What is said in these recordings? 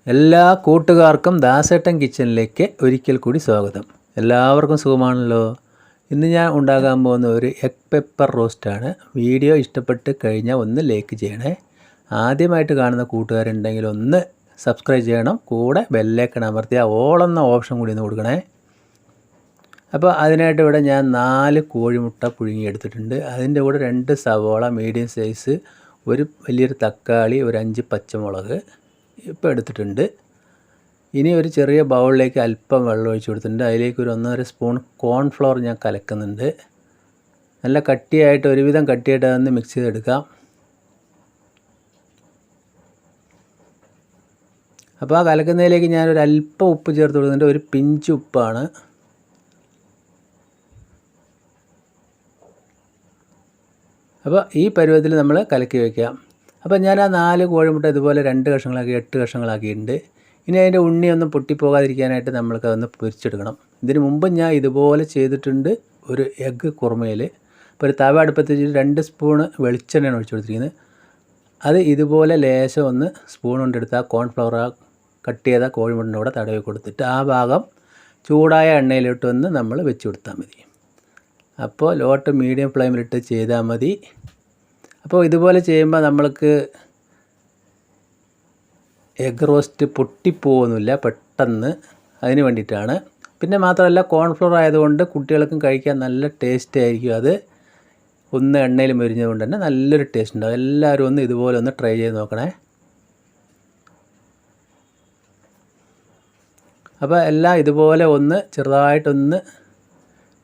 എല്ലാ കൂട്ടുകാർക്കും ദാസേട്ടൻ കിച്ചണിലേക്ക് ഒരിക്കൽ കൂടി സ്വാഗതം. എല്ലാവർക്കും സുഖമാണല്ലോ. ഇന്ന് ഞാൻ ഉണ്ടാക്കാൻ പോകുന്ന ഒരു എഗ് പെപ്പർ റോസ്റ്റാണ്. വീഡിയോ ഇഷ്ടപ്പെട്ട് കഴിഞ്ഞാൽ ഒന്ന് ലൈക്ക് ചെയ്യണേ. ആദ്യമായിട്ട് കാണുന്ന കൂട്ടുകാരുണ്ടെങ്കിൽ ഒന്ന് സബ്സ്ക്രൈബ് ചെയ്യണം. കൂടെ ബെല്ലൈക്കൺ അമർത്തി ഓൾ എന്ന ഓപ്ഷൻ കൂടി ഒന്ന് കൊടുക്കണേ. അപ്പോൾ അതിനായിട്ട് ഇവിടെ ഞാൻ 4 കോഴിമുട്ട പുഴുങ്ങിയെടുത്തിട്ടുണ്ട്. അതിൻ്റെ കൂടെ 2 സവോള മീഡിയം സൈസ്, ഒരു വലിയൊരു തക്കാളി, ഒരു 5 പച്ചമുളക് ഇപ്പോൾ എടുത്തിട്ടുണ്ട്. ഇനി ഒരു ചെറിയ ബൗളിലേക്ക് അല്പം വെള്ളം ഒഴിച്ച് കൊടുത്തിട്ടുണ്ട്. അതിലേക്ക് ഒരു 1.5 സ്പൂൺ കോൺഫ്ലവർ ഞാൻ കലക്കുന്നുണ്ട്. നല്ല കട്ടിയായിട്ട്, ഒരുവിധം കട്ടിയായിട്ട് അതൊന്ന് മിക്സ് ചെയ്തെടുക്കാം. അപ്പോൾ ആ കലക്കുന്നതിലേക്ക് ഞാനൊരു അല്പം ഉപ്പ് ചേർത്ത് കൊടുക്കുന്നുണ്ട്. ഒരു പിഞ്ച് ഉപ്പാണ്. അപ്പോൾ ഈ പരുവത്തിൽ നമ്മൾ കലക്കി വയ്ക്കാം. അപ്പോൾ ഞാൻ ആ 4 കോഴിമുട്ട ഇതുപോലെ 2 കഷ്ണങ്ങളാക്കി 8 കഷ്ണങ്ങളാക്കിയിട്ടുണ്ട്. ഇനി അതിൻ്റെ ഉണ്ണിയൊന്നും പൊട്ടിപ്പോകാതിരിക്കാനായിട്ട് നമ്മൾക്കതൊന്ന് പൊരിച്ചെടുക്കണം. ഇതിന് മുമ്പ് ഞാൻ ഇതുപോലെ ചെയ്തിട്ടുണ്ട് ഒരു എഗ്ഗ് കുറുമയിൽ. അപ്പോൾ ഒരു തവ അടുപ്പത്ത് വെച്ചിട്ട് 2 സ്പൂണ് വെളിച്ചെണ്ണയാണ് ഒഴിച്ചു കൊടുത്തിരിക്കുന്നത്. അത് ഇതുപോലെ ലേശം ഒന്ന് സ്പൂൺ കൊണ്ടെടുത്ത് ആ കോൺഫ്ലവർ കട്ട് ചെയ്ത കോഴിമുട്ടൻ്റെ കൂടെ തടവി കൊടുത്തിട്ട് ആ ഭാഗം ചൂടായ എണ്ണയിലോട്ട് ഒന്ന് നമ്മൾ വെച്ച് കൊടുത്താൽ മതി. അപ്പോൾ ലോ ടു മീഡിയം ഫ്ലെയിമിലിട്ട് ചെയ്താൽ മതി. അപ്പോൾ ഇതുപോലെ ചെയ്യുമ്പോൾ നമ്മൾക്ക് എഗ് റോസ്റ്റ് പൊട്ടിപ്പോകുന്നില്ല പെട്ടെന്ന്, അതിന് വേണ്ടിയിട്ടാണ്. പിന്നെ മാത്രമല്ല കോൺഫ്ലവർ ആയതുകൊണ്ട് കുട്ടികൾക്കും കഴിക്കാൻ നല്ല ടേസ്റ്റ് ആയിരിക്കും. അത് ഒന്ന് എണ്ണയിൽ മൊരിഞ്ഞതുകൊണ്ട് തന്നെ നല്ലൊരു ടേസ്റ്റ് ഉണ്ടാകും. എല്ലാവരും ഒന്ന് ഇതുപോലെ ഒന്ന് ട്രൈ ചെയ്ത് നോക്കണേ. അപ്പോൾ എല്ലാം ഇതുപോലെ ഒന്ന് ചെറുതായിട്ടൊന്ന്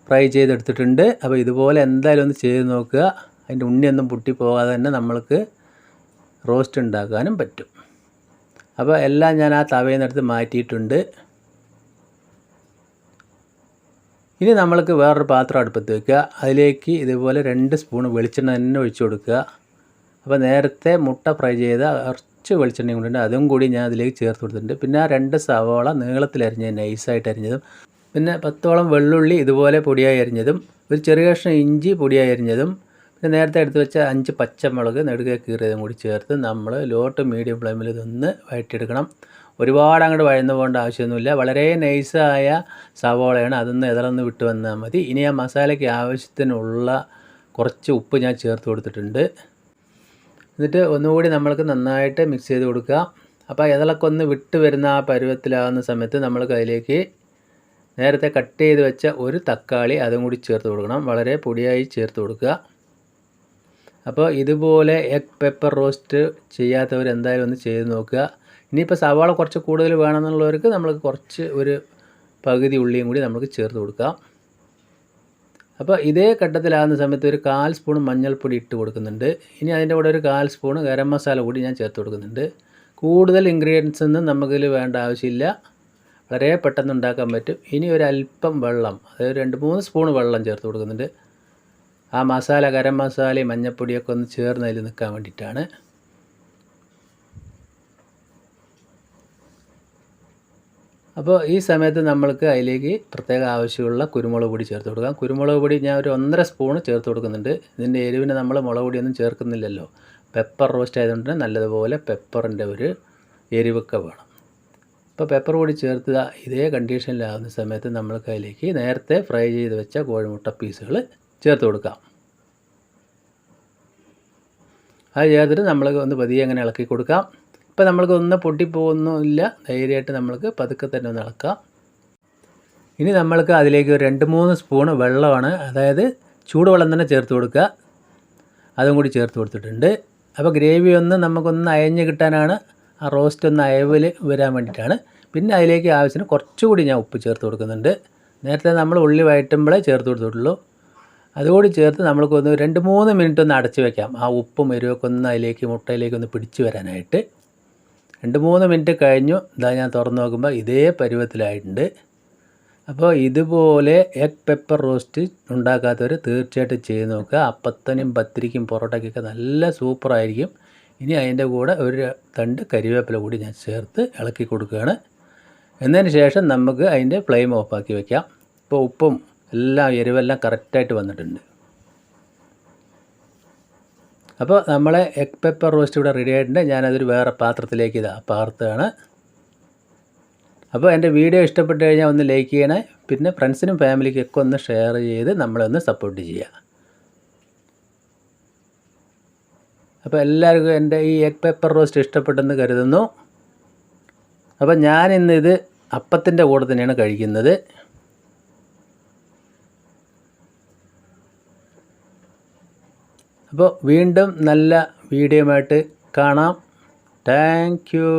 ഫ്രൈ ചെയ്തെടുത്തിട്ടുണ്ട്. അപ്പോൾ ഇതുപോലെ എന്തായാലും ഒന്ന് ചെയ്ത് നോക്കുക. അതിൻ്റെ ഉണ്ണിയൊന്നും പൊട്ടിപ്പോകാതെ തന്നെ നമ്മൾക്ക് റോസ്റ്റ് ഉണ്ടാക്കാനും പറ്റും. അപ്പോൾ എല്ലാം ഞാൻ ആ തവയിൽ നിന്നെടുത്ത് മാറ്റിയിട്ടുണ്ട്. ഇനി നമ്മൾക്ക് വേറൊരു പാത്രം അടുപ്പത്ത് വയ്ക്കുക. അതിലേക്ക് ഇതുപോലെ 2 സ്പൂൺ വെളിച്ചെണ്ണ തന്നെ ഒഴിച്ചു കൊടുക്കുക. അപ്പോൾ നേരത്തെ മുട്ട ഫ്രൈ ചെയ്ത കുറച്ച് വെളിച്ചെണ്ണയും കൊണ്ടുണ്ട്, അതും കൂടി ഞാൻ അതിലേക്ക് ചേർത്ത് കൊടുത്തിട്ടുണ്ട്. പിന്നെ ആ 2 സവോള നീളത്തിലരിഞ്ഞ നൈസായിട്ട് അരിഞ്ഞതും, പിന്നെ 10ഓളം വെള്ളുള്ളി ഇതുപോലെ പൊടിയായി അരിഞ്ഞതും, ഒരു ചെറിയ കഷ്ണം ഇഞ്ചി പൊടിയായി അരിഞ്ഞതും, പിന്നെ നേരത്തെ എടുത്ത് വെച്ച 5 പച്ചമുളക് നെടുകെ കീറിയതും കൂടി ചേർത്ത് നമ്മൾ ലോ ടു മീഡിയം ഫ്ലെയിമിൽ ഇതൊന്ന് വഴറ്റിയെടുക്കണം. ഒരുപാട് അങ്ങോട്ട് വഴന്നു പോകേണ്ട ആവശ്യമൊന്നുമില്ല. വളരെ നൈസായ സവോളയാണ്, അതൊന്ന് ഇതളന്ന് വിട്ട് വന്നാൽ മതി. ഇനി ആ മസാലയ്ക്ക് ആവശ്യത്തിനുള്ള കുറച്ച് ഉപ്പ് ഞാൻ ചേർത്ത് കൊടുത്തിട്ടുണ്ട്. എന്നിട്ട് ഒന്നുകൂടി നമ്മൾക്ക് നന്നായിട്ട് മിക്സ് ചെയ്ത് കൊടുക്കുക. അപ്പോൾ ഇതളൊക്കെ ഒന്ന് വിട്ട് വരുന്ന ആ പരുവത്തിലാകുന്ന സമയത്ത് നമ്മൾക്ക് അതിലേക്ക് നേരത്തെ കട്ട് ചെയ്ത് വെച്ച ഒരു തക്കാളി അതും കൂടി ചേർത്ത് കൊടുക്കണം. വളരെ പൊടിയായി ചേർത്ത് കൊടുക്കുക. അപ്പോൾ ഇതുപോലെ എഗ് പെപ്പർ റോസ്റ്റ് ചെയ്യാത്തവർ എന്തായാലും ഒന്ന് ചെയ്ത് നോക്കുക. ഇനിയിപ്പോൾ സവാള കുറച്ച് കൂടുതൽ വേണമെന്നുള്ളവർക്ക് നമ്മൾ കുറച്ച് ഒരു പകുതി ഉള്ളിയും കൂടി നമുക്ക് ചേർത്ത് കൊടുക്കാം. അപ്പോൾ ഇതേ ഘട്ടത്തിലാകുന്ന സമയത്ത് ഒരു 1/4 സ്പൂൺ മഞ്ഞൾപ്പൊടി ഇട്ട് കൊടുക്കുന്നുണ്ട്. ഇനി അതിൻ്റെ കൂടെ ഒരു 1/4 സ്പൂൺ ഗരം മസാല കൂടി ഞാൻ ചേർത്ത് കൊടുക്കുന്നുണ്ട്. കൂടുതൽ ഇൻഗ്രീഡിയൻസ് ഒന്നും നമുക്കിതിൽ വേണ്ട ആവശ്യമില്ല. വളരെ പെട്ടെന്ന് ഉണ്ടാക്കാൻ പറ്റും. ഇനി ഒരു അല്പം വെള്ളം, അതായത് 2-3 സ്പൂൺ വെള്ളം ചേർത്ത് കൊടുക്കുന്നുണ്ട്. ആ മസാല, ഗരം മസാലയും മഞ്ഞൾപ്പൊടിയൊക്കെ ഒന്ന് ചേർന്ന് അതിൽ നിൽക്കാൻ വേണ്ടിയിട്ടാണ്. അപ്പോൾ ഈ സമയത്ത് നമ്മൾക്ക് അതിലേക്ക് പ്രത്യേക ആവശ്യമുള്ള കുരുമുളക് പൊടി ചേർത്ത് കൊടുക്കാം. കുരുമുളക് പൊടി ഞാൻ ഒരു 1.5 സ്പൂൺ ചേർത്ത് കൊടുക്കുന്നുണ്ട്. ഇതിൻ്റെ എരിവിന് നമ്മൾ മുളക് പൊടിയൊന്നും ചേർക്കുന്നില്ലല്ലോ. പെപ്പർ റോസ്റ്റ് ആയതുകൊണ്ട് നല്ലതുപോലെ പെപ്പറിൻ്റെ ഒരു എരിവൊക്കെ വേണം. അപ്പോൾ പെപ്പർ പൊടി ചേർത്ത് ഇതേ കണ്ടീഷനിലാകുന്ന സമയത്ത് നമ്മൾക്ക് അതിലേക്ക് നേരത്തെ ഫ്രൈ ചെയ്ത് വെച്ച കോഴിമുട്ട പീസുകൾ ചേർത്ത് കൊടുക്കാം. അത് ചേർത്തിട്ട് നമ്മൾ ഒന്ന് പതിയെ അങ്ങനെ ഇളക്കി കൊടുക്കാം. ഇപ്പോൾ നമ്മൾക്ക് ഒന്ന് പൊട്ടിപ്പോകുന്നില്ല, ധൈര്യമായിട്ട് നമ്മൾക്ക് പതുക്കെ തന്നെ ഒന്ന് ഇളക്കാം. ഇനി നമ്മൾക്ക് അതിലേക്ക് ഒരു 2-3 സ്പൂൺ വെള്ളമാണ്, അതായത് ചൂടുവെള്ളം തന്നെ ചേർത്ത് കൊടുക്കുക. അതും കൂടി ചേർത്ത് കൊടുത്തിട്ടുണ്ട്. അപ്പോൾ ഗ്രേവി ഒന്ന് നമുക്കൊന്ന് അയഞ്ഞ് കിട്ടാനാണ്, ആ റോസ്റ്റ് ഒന്ന് അയവിൽ വരാൻ വേണ്ടിയിട്ടാണ്. പിന്നെ അതിലേക്ക് ആവശ്യത്തിന് കുറച്ചുകൂടി ഞാൻ ഉപ്പ് ചേർത്ത് കൊടുക്കുന്നുണ്ട്. നേരത്തെ നമ്മൾ ഉള്ളി വഴറ്റുമ്പോഴേ ചേർത്ത് കൊടുത്തിട്ടുള്ളൂ. അതുകൂടി ചേർത്ത് നമ്മൾക്കൊന്ന് 2-3 മിനിറ്റ് ഒന്ന് അടച്ച് വയ്ക്കാം. ആ ഉപ്പും എരിവൊക്കെ ഒന്ന് അതിലേക്ക് മുട്ടയിലേക്കൊന്ന് പിടിച്ച് വരാനായിട്ട്. 2-3 മിനിറ്റ് കഴിഞ്ഞു. ഇതാ ഞാൻ തുറന്ന് നോക്കുമ്പോൾ ഇതേ പരുവത്തിലായിട്ടുണ്ട്. അപ്പോൾ ഇതുപോലെ എഗ് പെപ്പർ റോസ്റ്റ് ഉണ്ടാക്കാത്തവർ തീർച്ചയായിട്ടും ചെയ്ത് നോക്കുക. അപ്പത്തിനും പത്തിരിക്കും പൊറോട്ടയ്ക്കൊക്കെ നല്ല സൂപ്പറായിരിക്കും. ഇനി അതിൻ്റെ കൂടെ ഒരു തണ്ട് കരിവേപ്പില കൂടി ഞാൻ ചേർത്ത് ഇളക്കി കൊടുക്കുകയാണ്. എന്നതിന് ശേഷം നമുക്ക് അതിൻ്റെ ഫ്ലെയിം ഓഫാക്കി വയ്ക്കാം. ഇപ്പോൾ ഉപ്പും എല്ലാം എരിവെല്ലാം കറക്റ്റായിട്ട് വന്നിട്ടുണ്ട്. അപ്പോൾ നമ്മളെ എഗ് പെപ്പർ റോസ്റ്റ് ഇവിടെ റെഡി ആയിട്ടുണ്ട്. ഞാനതൊരു വേറെ പാത്രത്തിലേക്ക് പാർത്തുകയാണ്. അപ്പോൾ എൻ്റെ വീഡിയോ ഇഷ്ടപ്പെട്ട് കഴിഞ്ഞാൽ ഒന്ന് ലൈക്ക് ചെയ്യണേ. പിന്നെ ഫ്രണ്ട്സിനും ഫാമിലിക്കൊക്കെ ഒന്ന് ഷെയർ ചെയ്ത് നമ്മളൊന്ന് സപ്പോർട്ട് ചെയ്യുക. അപ്പോൾ എല്ലാവർക്കും എൻ്റെ ഈ എഗ് പെപ്പർ റോസ്റ്റ് ഇഷ്ടപ്പെട്ടെന്ന് കരുതുന്നു. അപ്പോൾ ഞാനിന്നിത് അപ്പത്തിൻ്റെ കൂടെ തന്നെയാണ് കഴിക്കുന്നത്. അപ്പോൾ വീണ്ടും നല്ല വീഡിയോയുമായിട്ട് കാണാം. Thank you.